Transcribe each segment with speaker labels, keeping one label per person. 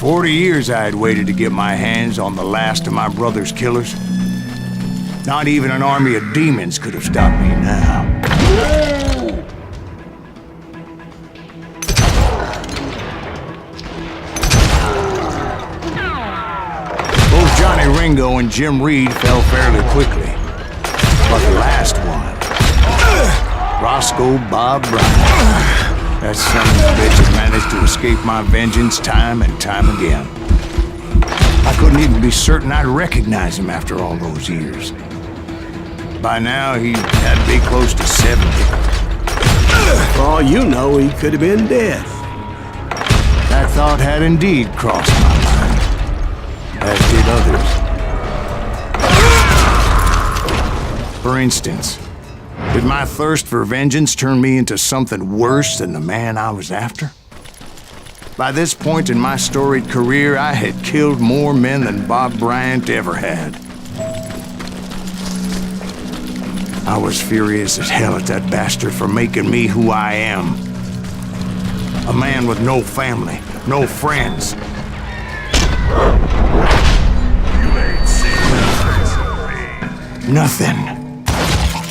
Speaker 1: 40 years I had waited to get my hands on the last of my brother's killers. Not even an army of demons could have stopped me now. Both Johnny Ringo and Jim Reed fell fairly quickly. But the last one, Roscoe Bob Bryant, that son of a bitch had managed to escape my vengeance time and time again. I couldn't even be certain I'd recognize him after all those years. By now, he had to be close to 70.
Speaker 2: For all you know, he could have been dead.
Speaker 1: That thought had indeed crossed my mind, as did others. For instance, did my thirst for vengeance turn me into something worse than the man I was after? By this point in my storied career, I had killed more men than Bob Bryant ever had. I was furious as hell at that bastard for making me who I am. A man with no family, no friends.
Speaker 3: You ain't seen
Speaker 1: Nothing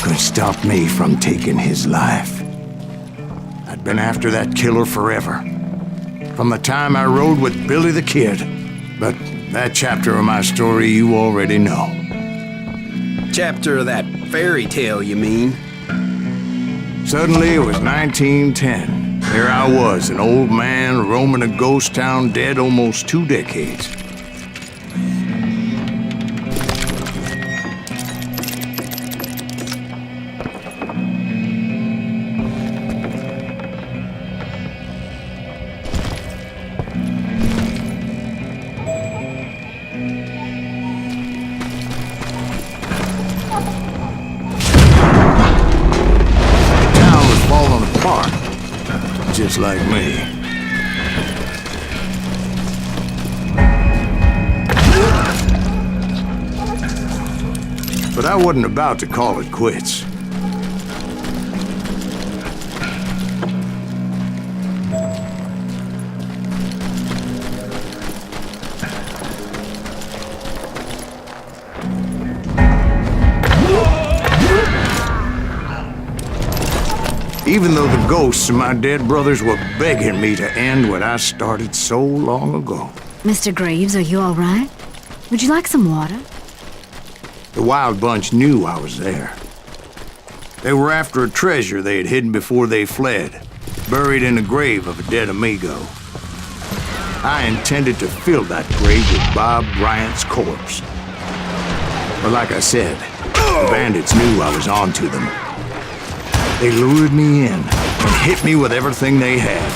Speaker 1: could stop me from taking his life. I'd been after that killer forever. From the time I rode with Billy the Kid. But that chapter of my story you already know.
Speaker 2: Chapter of that fairy tale, you mean?
Speaker 1: Suddenly, it was 1910. There I was, an old man roaming a ghost town dead almost 2 decades. Just like me. But I wasn't about to call it quits. Even though the ghosts of my dead brothers were begging me to end what I started so long ago.
Speaker 4: Mr. Graves, are you all right? Would you like some water?
Speaker 1: The Wild Bunch knew I was there. They were after a treasure they had hidden before they fled, buried in the grave of a dead amigo. I intended to fill that grave with Bob Bryant's corpse. But like I said, the bandits knew I was on to them. They lured me in and hit me with everything they had.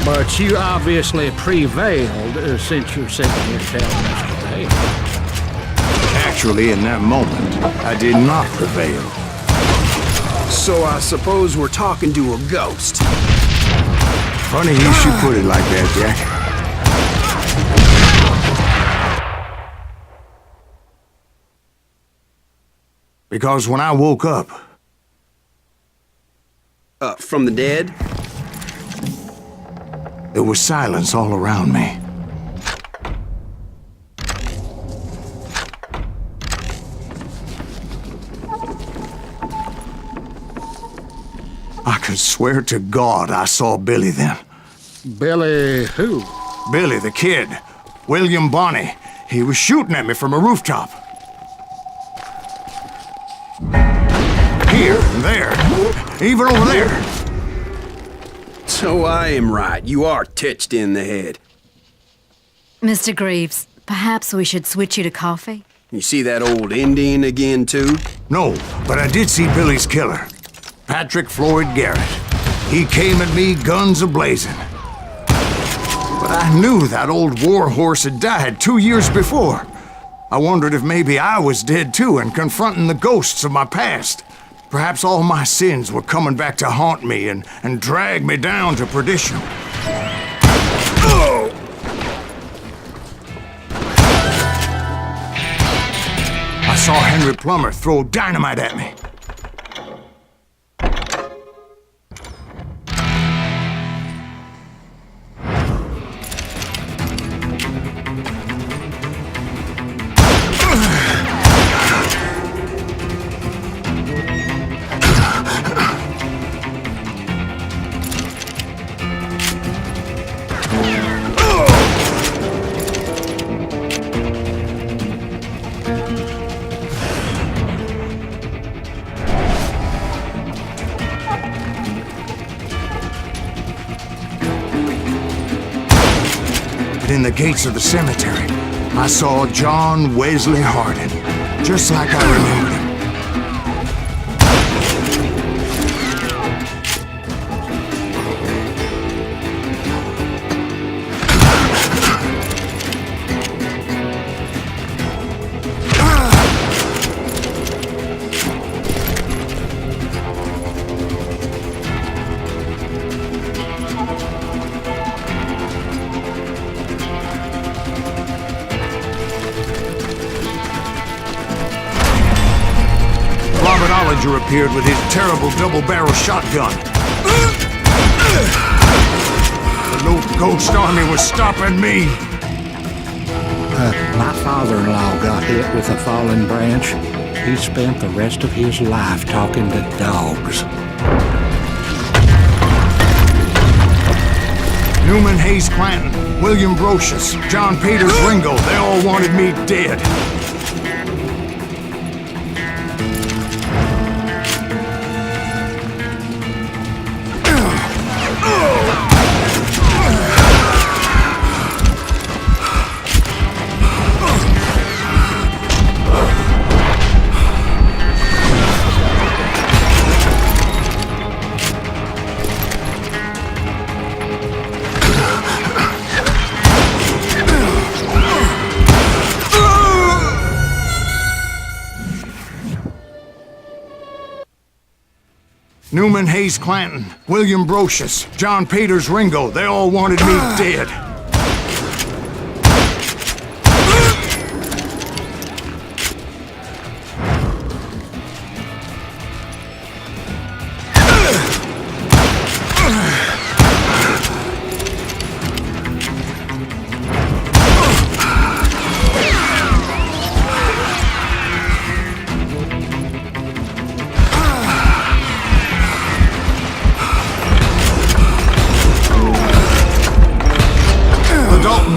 Speaker 5: But you obviously prevailed since you're sitting here telling us today.
Speaker 1: Actually, in that moment, I did not prevail.
Speaker 2: So I suppose we're talking to a ghost.
Speaker 1: Funny you should put it like that, Jack. Because when I woke up...
Speaker 2: From the dead?
Speaker 1: There was silence all around me. I could swear to God I saw Billy then.
Speaker 5: Billy who?
Speaker 1: Billy the Kid. William Bonney. He was shooting at me from a rooftop. Here and there. Even over there.
Speaker 2: So I am right. You are titched in the head.
Speaker 4: Mr. Graves, perhaps we should switch you to coffee?
Speaker 2: You see that old Indian again, too?
Speaker 1: No, but I did see Billy's killer. Patrick Floyd Garrett. He came at me guns a-blazing. I knew that old war horse had died 2 years before. I wondered if maybe I was dead too and confronting the ghosts of my past. Perhaps all my sins were coming back to haunt me and drag me down to perdition. Oh! I saw Henry Plummer throw dynamite at me. In the gates of the cemetery, I saw John Wesley Hardin, just like I remembered him. Appeared with his terrible double-barrel shotgun. The no ghost army was stopping me.
Speaker 5: My father-in-law got hit with a fallen branch. He spent the rest of his life talking to dogs.
Speaker 1: Newman Hayes Clanton, William Brocious, John Peters Ringo, they all wanted me dead. Newman Hayes Clanton, William Brocious, John Peters Ringo, they all wanted me dead.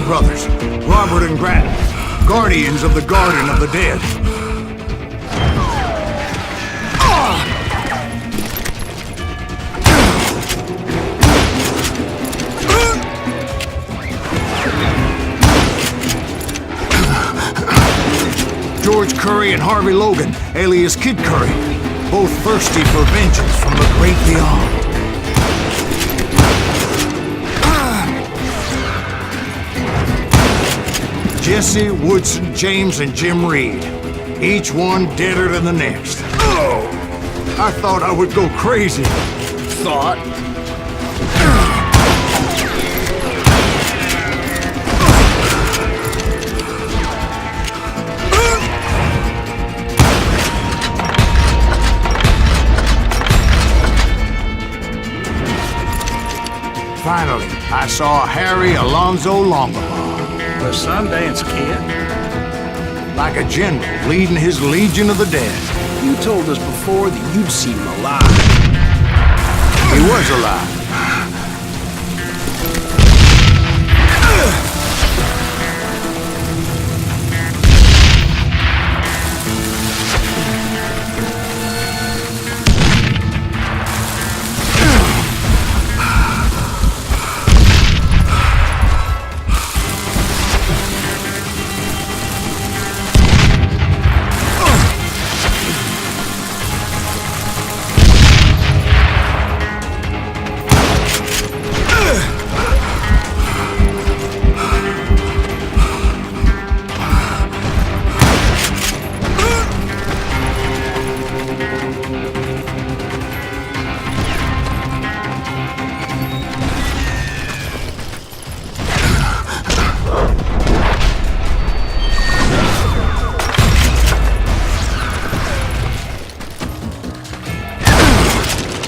Speaker 1: Brothers, Robert and Grattan, guardians of the Garden of the Dead. George Curry and Harvey Logan, alias Kid Curry, both thirsty for vengeance from the great beyond. Jesse, Woodson, James, and Jim Reed. Each one deader than the next. Oh! I thought I would go crazy.
Speaker 2: Thought?
Speaker 1: Finally, I saw Harry Alonzo Longabaugh.
Speaker 2: The Sundance Kid?
Speaker 1: Like a general leading his legion of the dead.
Speaker 2: You told us before that you'd seen him alive.
Speaker 1: He was alive.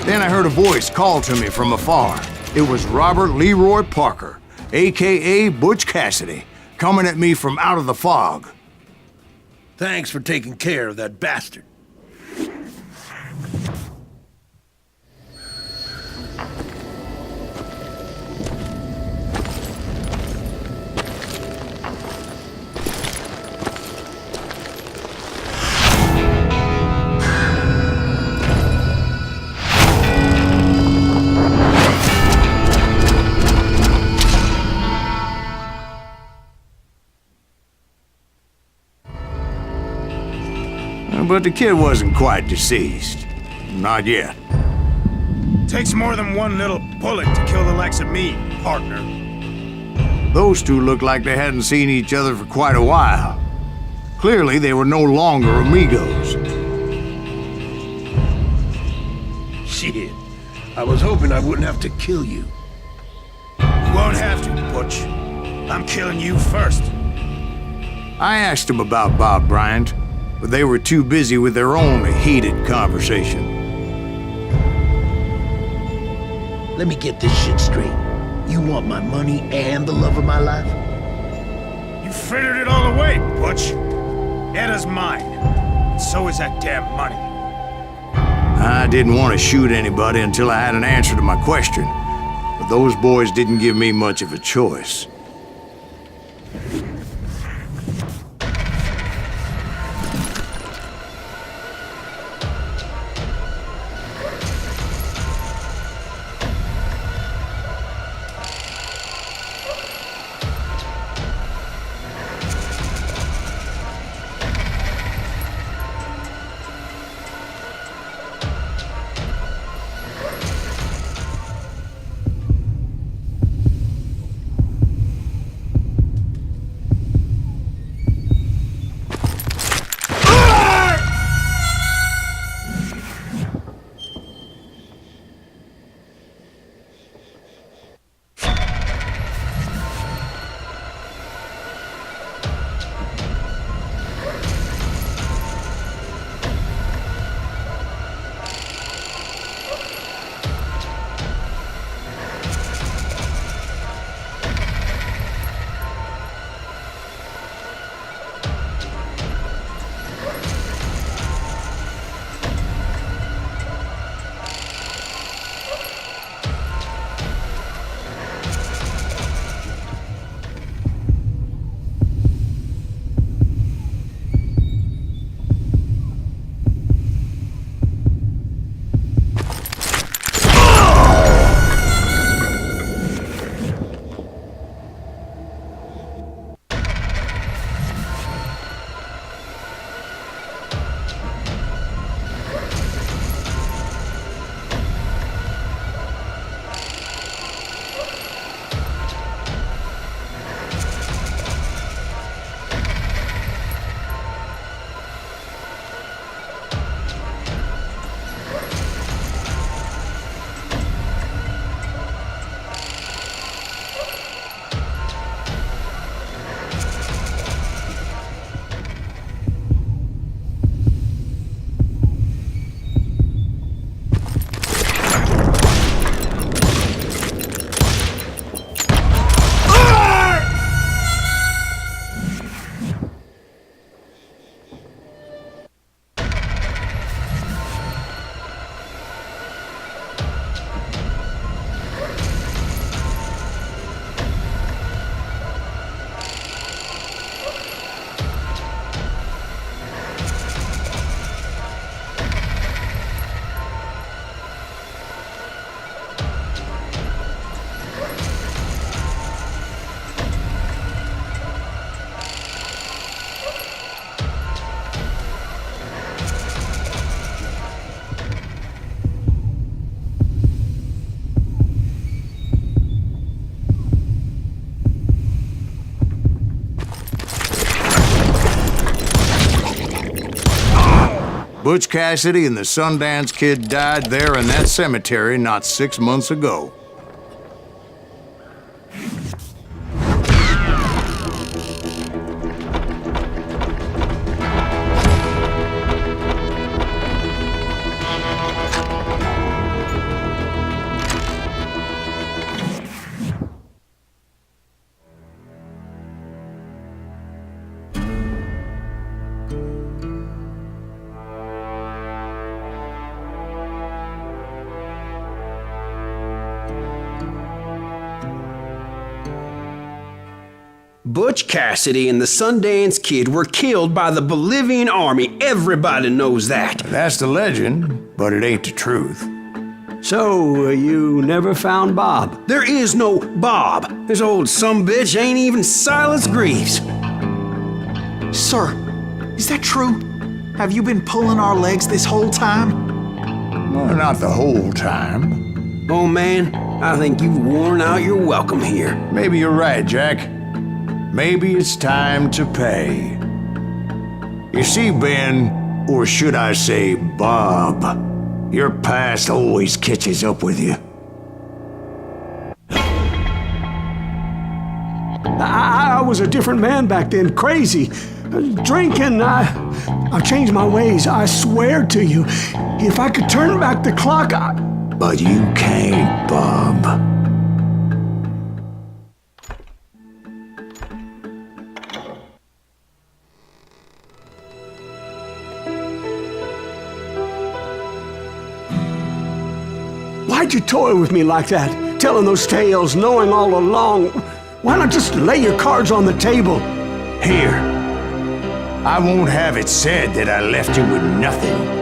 Speaker 1: Then I heard a voice call to me from afar. It was Robert Leroy Parker, a.k.a. Butch Cassidy, coming at me from out of the fog.
Speaker 6: Thanks for taking care of that bastard.
Speaker 1: But the kid wasn't quite deceased. Not yet.
Speaker 2: Takes more than one little bullet to kill the likes of me, partner.
Speaker 1: Those two looked like they hadn't seen each other for quite a while. Clearly, they were no longer amigos.
Speaker 6: Shit. I was hoping I wouldn't have to kill you.
Speaker 2: You won't have to, Butch. I'm killing you first.
Speaker 1: I asked them about Bob Bryant, but they were too busy with their own heated conversation.
Speaker 6: Let me get this shit straight. You want my money and the love of my life?
Speaker 2: You frittered it all away, Butch. Edda's mine. And so is that damn money.
Speaker 1: I didn't want to shoot anybody until I had an answer to my question, but those boys didn't give me much of a choice. Butch Cassidy and the Sundance Kid died there in that cemetery not 6 months ago.
Speaker 7: Butch Cassidy and the Sundance Kid were killed by the Bolivian army. Everybody knows that.
Speaker 1: That's the legend, but it ain't the truth.
Speaker 7: So, you never found Bob? There is no Bob. This old sumbitch ain't even Silas Greaves.
Speaker 8: Sir, is that true? Have you been pulling our legs this whole time?
Speaker 1: Well, not the whole time.
Speaker 7: Oh man, I think you've worn out your welcome here.
Speaker 1: Maybe you're right, Jack. Maybe it's time to pay. You see, Ben, or should I say Bob, your past always catches up with you.
Speaker 9: I was a different man back then, crazy. Drinking, I've changed my ways, I swear to you. If I could turn back the clock,
Speaker 1: But you can't, Bob.
Speaker 9: Why'd you toy with me like that? Telling those tales, knowing all along. Why not just lay your cards on the table?
Speaker 1: Here. I won't have it said that I left you with nothing.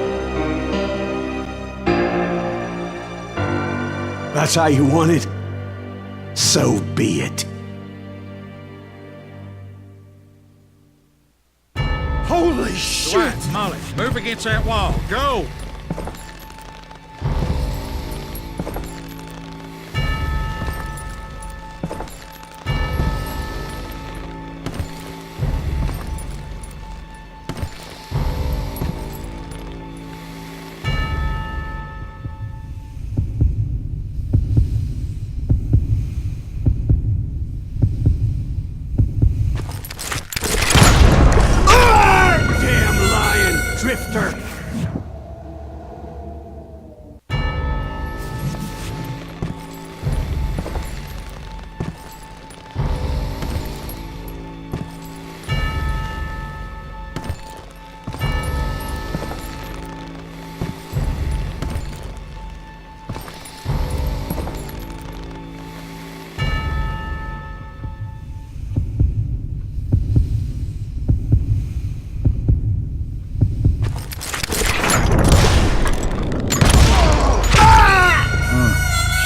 Speaker 9: That's how you want it? So be it. Holy shit!
Speaker 5: Dwight, Molly, move against that wall. Go!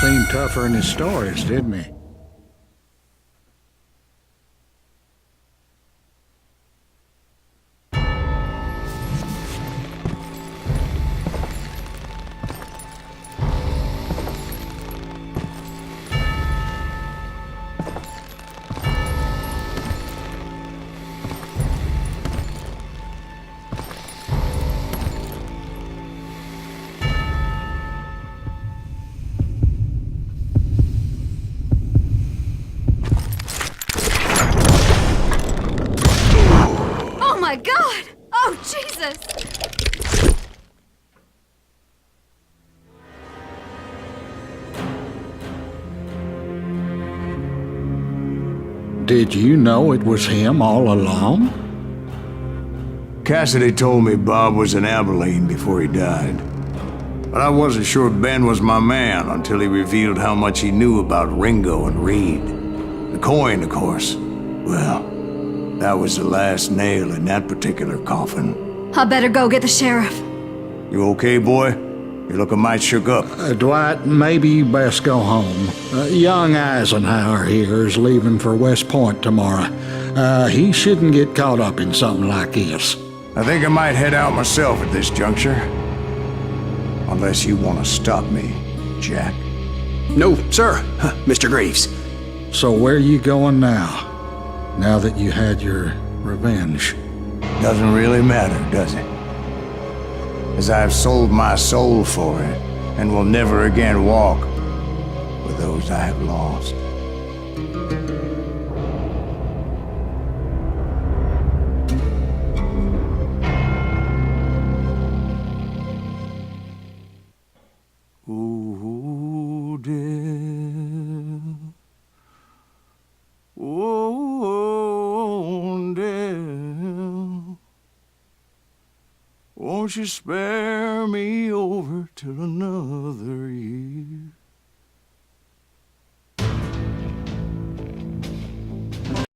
Speaker 5: Seemed tougher in his stories, didn't he?
Speaker 4: My God! Oh, Jesus!
Speaker 5: Did you know it was him all along?
Speaker 1: Cassidy told me Bob was in Abilene before he died. But I wasn't sure Ben was my man until he revealed how much he knew about Ringo and Reed. The coin, of course. Well, that was the last nail in that particular coffin.
Speaker 4: I better go get the sheriff.
Speaker 1: You okay, boy? You're looking mighty shook up.
Speaker 5: Dwight, maybe you best go home. Young Eisenhower here is leaving for West Point tomorrow. He shouldn't get caught up in something like this.
Speaker 1: I think I might head out myself at this juncture. Unless you want to stop me, Jack.
Speaker 7: No, sir, Mr. Greaves.
Speaker 5: So where you going now? Now that you had your revenge?
Speaker 1: Doesn't really matter, does it? As I've sold my soul for it, and will never again walk with those I have lost. Ooh, dear. Oh, dear. Won't you spare me over till another year?